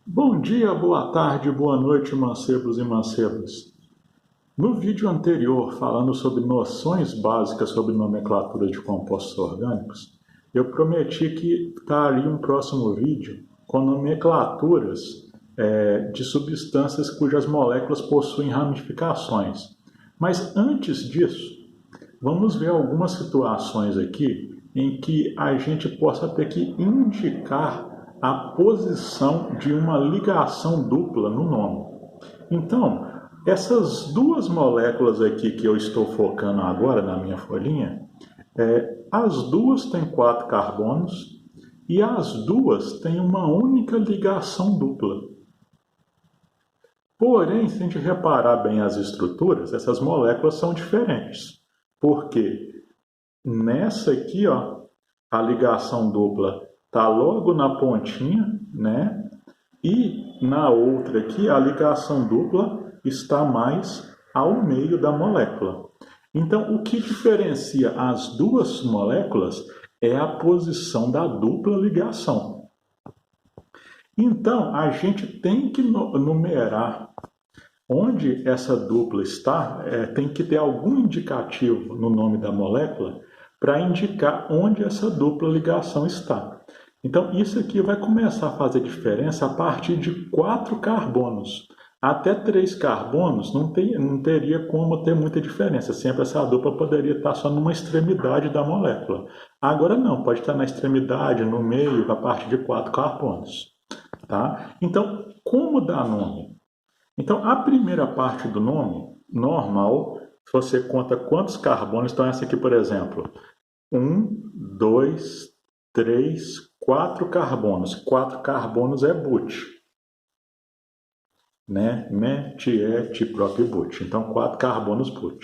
Bom dia, boa tarde, boa noite, mancebos e mancebas. No vídeo anterior, falando sobre noções básicas sobre nomenclatura de compostos orgânicos, eu prometi que estaria um próximo vídeo com nomenclaturas de substâncias cujas moléculas possuem ramificações. Mas antes disso, vamos ver algumas situações aqui em que a gente possa ter que indicar a posição de uma ligação dupla no nome. Então, essas duas moléculas aqui que eu estou focando agora na minha folhinha, as duas têm 4 carbonos e as duas têm uma única ligação dupla. Porém, se a gente reparar bem as estruturas, essas moléculas são diferentes. Porque nessa aqui, ó, a ligação dupla está logo na pontinha, né? E na outra aqui, a ligação dupla está mais ao meio da molécula. Então, o que diferencia as duas moléculas é a posição da dupla ligação. Então, a gente tem que numerar onde essa dupla está, tem que ter algum indicativo no nome da molécula para indicar onde essa dupla ligação está. Então, isso aqui vai começar a fazer diferença a partir de 4 carbonos. Até 3 carbonos não teria como ter muita diferença. Sempre essa dupla poderia estar só numa extremidade da molécula. Agora não, pode estar na extremidade, no meio, a partir de 4 carbonos. Tá? Então, como dar nome? Então, a primeira parte do nome, normal, se você conta quantos carbonos, então essa aqui, por exemplo, 1, 2, 3, 4 carbonos. 4 carbonos é but, né? Met, prop, but. Então, 4 carbonos but.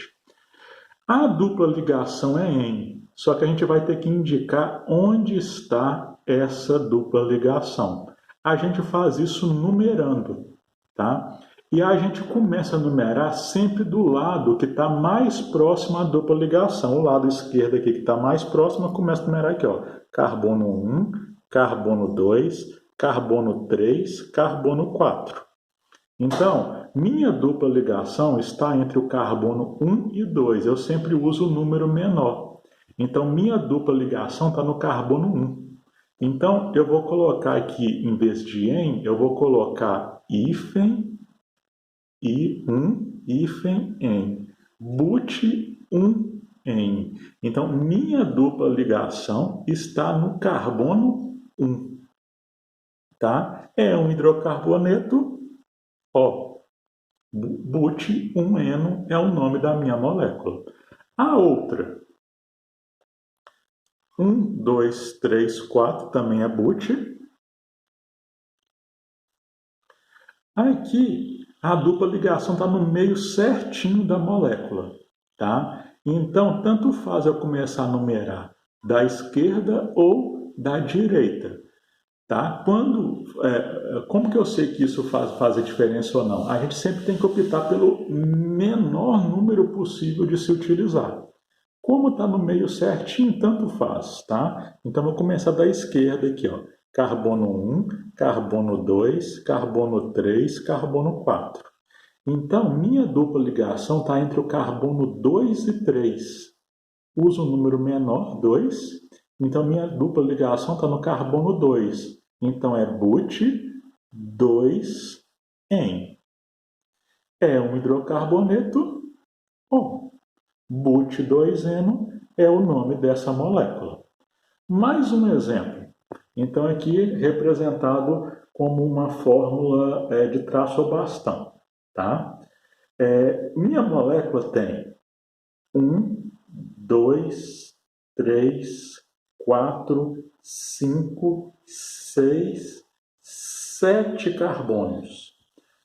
A dupla ligação é N, só que a gente vai ter que indicar onde está essa dupla ligação. A gente faz isso numerando, tá? E a gente começa a numerar sempre do lado que está mais próximo à dupla ligação. O lado esquerdo aqui que está mais próximo, começa a numerar aqui, ó. Carbono 1, carbono 2, carbono 3, carbono 4. Então, minha dupla ligação está entre o carbono 1 e 2. Eu sempre uso o número menor. Então, minha dupla ligação está no carbono 1. Então, eu vou colocar aqui, em vez de em, eu vou colocar hífen, I1, hífen, em. But 1, em. Então, minha dupla ligação está no carbono 1. Tá? É um hidrocarboneto, ó. But 1-eno é o nome da minha molécula. A outra, 1, 2, 3, 4, também é but. Aqui, a dupla ligação está no meio certinho da molécula, tá? Então, tanto faz eu começar a numerar da esquerda ou da direita, tá? Como que eu sei que isso faz a diferença ou não? A gente sempre tem que optar pelo menor número possível de se utilizar. Como está no meio certinho, tanto faz, tá? Então, vou começar da esquerda aqui, ó. Carbono 1, carbono 2, carbono 3, carbono 4. Então, minha dupla ligação está entre o carbono 2 e 3. Uso o número menor, 2. Então, minha dupla ligação está no carbono 2. Então, é but 2-en. É um hidrocarboneto, ou but 2-eno é o nome dessa molécula. Mais um exemplo. Então, aqui representado como uma fórmula de traço ou bastão. Tá? Minha molécula tem 1, 2, 3, 4, 5, 6, 7 carbonos.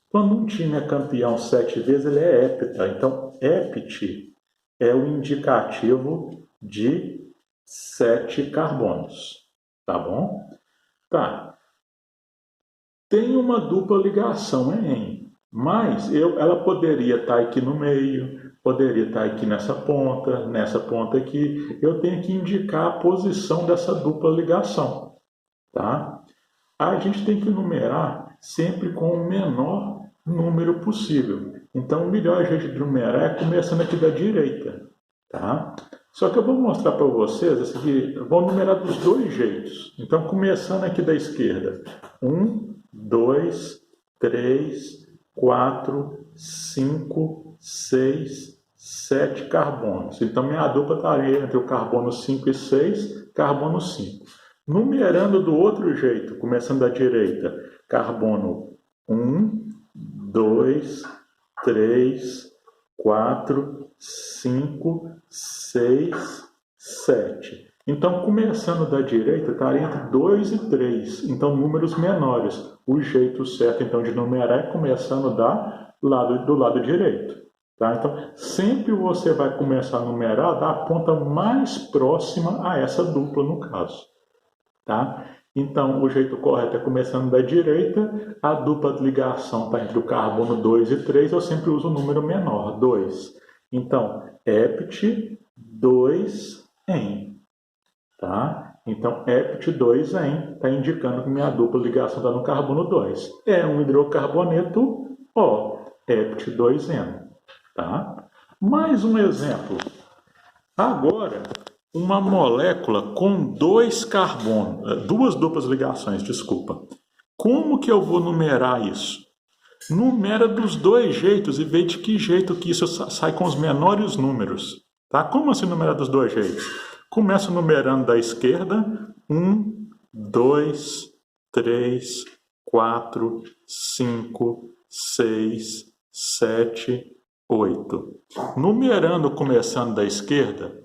Quando um time é campeão 7 vezes, ele é hepta. Então, hept é o indicativo de 7 carbonos. Tá bom? Tá. Tem uma dupla ligação em, mas ela poderia estar aqui no meio, poderia estar aqui nessa ponta aqui. Eu tenho que indicar a posição dessa dupla ligação, tá? a gente tem que numerar sempre com o menor número possível. Então, o melhor jeito de numerar é começando aqui da direita, tá? Só que eu vou mostrar para vocês, esse aqui, eu vou numerar dos dois jeitos. Então, começando aqui da esquerda. 1, 2, 3, 4, 5, 6, 7 carbonos. Então, minha dupla estaria entre o carbono 5 e 6, carbono 5. Numerando do outro jeito, começando da direita, carbono 1, 2, 3, 4, 5, 6, 7. Então, começando da direita, estaria entre 2 e 3. Então, números menores. O jeito certo, então, de numerar é começando do lado direito. Tá? Então, sempre você vai começar a numerar da ponta mais próxima a essa dupla, no caso. Tá? Então, o jeito correto é começando da direita, a dupla de ligação está entre o carbono 2 e 3, eu sempre uso o número menor, 2. Então, hept 2-en. Tá? Então, hept 2-en está indicando que minha dupla de ligação está no carbono 2. É um hidrocarboneto O, hept 2-en. Tá? Mais um exemplo. Agora, uma molécula com duas duplas ligações, desculpa. Como que eu vou numerar isso? Numera dos dois jeitos e vê de que jeito que isso sai com os menores números. Tá? Como assim numerar dos dois jeitos? Começa numerando da esquerda. 1, 2, 3, 4, 5, 6, 7, 8. Numerando começando da esquerda,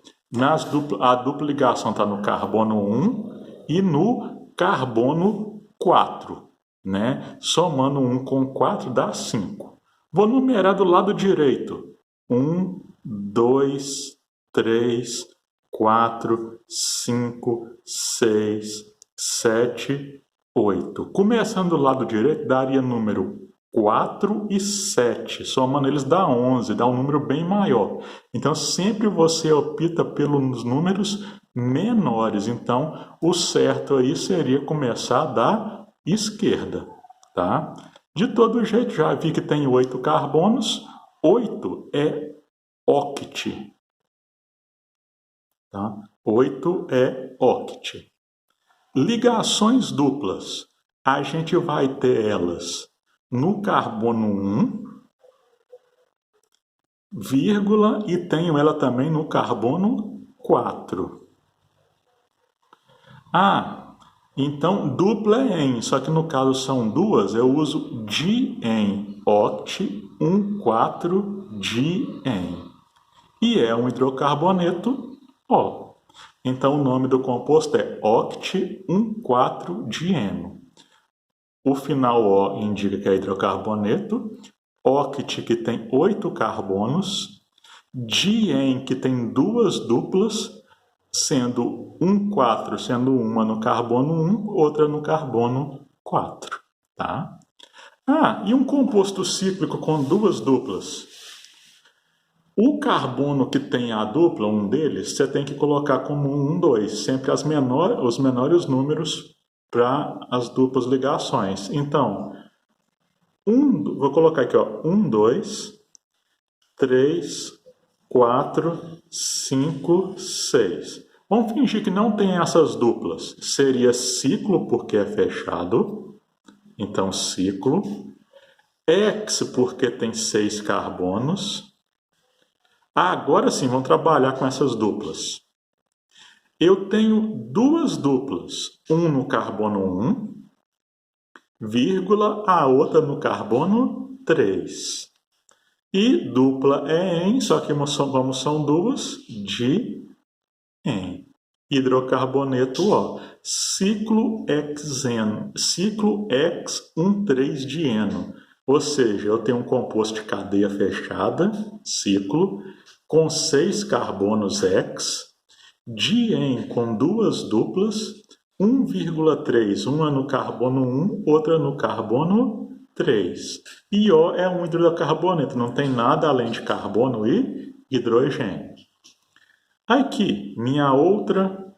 a dupla ligação está no carbono 1 e no carbono 4. Né? Somando 1 com 4 dá 5. Vou numerar do lado direito. 1, 2, 3, 4, 5, 6, 7, 8. Começando do lado direito, daria número 4 e 7. Somando eles dá 11, dá um número bem maior. Então, sempre você opta pelos números menores. Então, o certo aí seria começar da esquerda. Tá? De todo jeito, já vi que tem 8 carbonos. 8 é oct. Tá? 8 é oct. Ligações duplas. A gente vai ter elas no carbono 1, vírgula, e tenho ela também no carbono 4. Então dupla é en, só que no caso são duas, eu uso di-en, oct 1,4-di-en. E é um hidrocarboneto O. Então o nome do composto é oct 1,4-dieno. O final O indica que é hidrocarboneto, oct que tem 8 carbonos, di-en que tem duas duplas, sendo 1,4 sendo uma no carbono 1, outra no carbono 4. Tá? E um composto cíclico com duas duplas. O carbono que tem a dupla, um deles, você tem que colocar como 1, 2, sempre os menores números para as duplas ligações. Então, vou colocar aqui, 1, 2, 3, 4, 5, 6. Vamos fingir que não tem essas duplas. Seria ciclo, porque é fechado. Então, ciclo. Hex, porque tem 6 carbonos. Agora sim, vamos trabalhar com essas duplas. Eu tenho duas duplas, um no carbono 1, vírgula, a outra no carbono 3. E dupla é en, só que como são duas, di-en. Hidrocarboneto O. Ciclo hexeno, ciclo hex-1,3-dieno. Ou seja, eu tenho um composto de cadeia fechada, ciclo, com 6 carbonos hex, di-en com duas duplas, 1,3, uma no carbono 1, outra no carbono 3. E O é um hidrocarboneto, não tem nada além de carbono e hidrogênio. Aqui, minha outra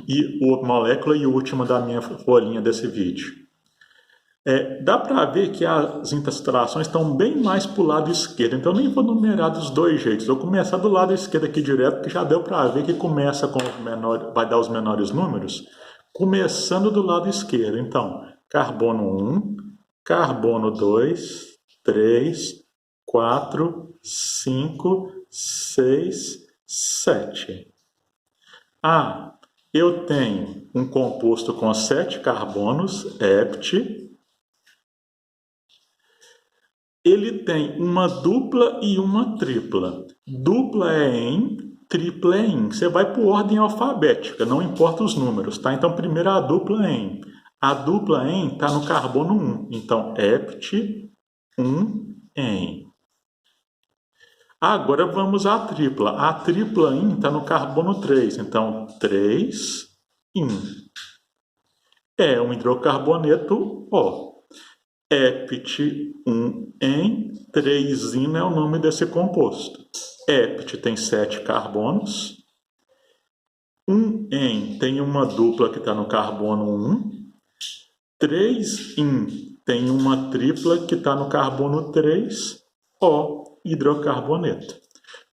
e a molécula e última da minha folhinha desse vídeo. Dá para ver que as intercalações estão bem mais para o lado esquerdo, então nem vou numerar dos dois jeitos. Vou começar do lado esquerdo aqui direto, que já deu para ver que começa com o menor, vai dar os menores números, começando do lado esquerdo. Então, carbono 1, carbono 2, 3, 4, 5, 6, 7. Eu tenho um composto com 7 carbonos, hept. Ele tem uma dupla e uma tripla. Dupla é em, tripla é em. Você vai por ordem alfabética, não importa os números, tá? Então, primeiro a dupla em. A dupla em está no carbono 1. Então, hept 1 em. Agora vamos à tripla. A tripla in está no carbono 3. Então, 3 in. É um hidrocarboneto O. Hept 1 em, 3-in é o nome desse composto. Hept tem 7 carbonos. 1 em tem uma dupla que está no carbono 1. 3-in tem uma tripla que está no carbono 3, O, hidrocarboneto.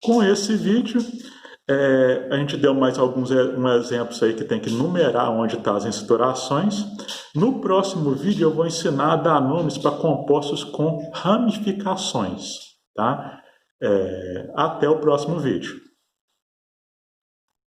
Com esse vídeo, a gente deu mais alguns exemplos aí que tem que numerar onde estão as instaurações. No próximo vídeo eu vou ensinar a dar nomes para compostos com ramificações, tá? Até o próximo vídeo.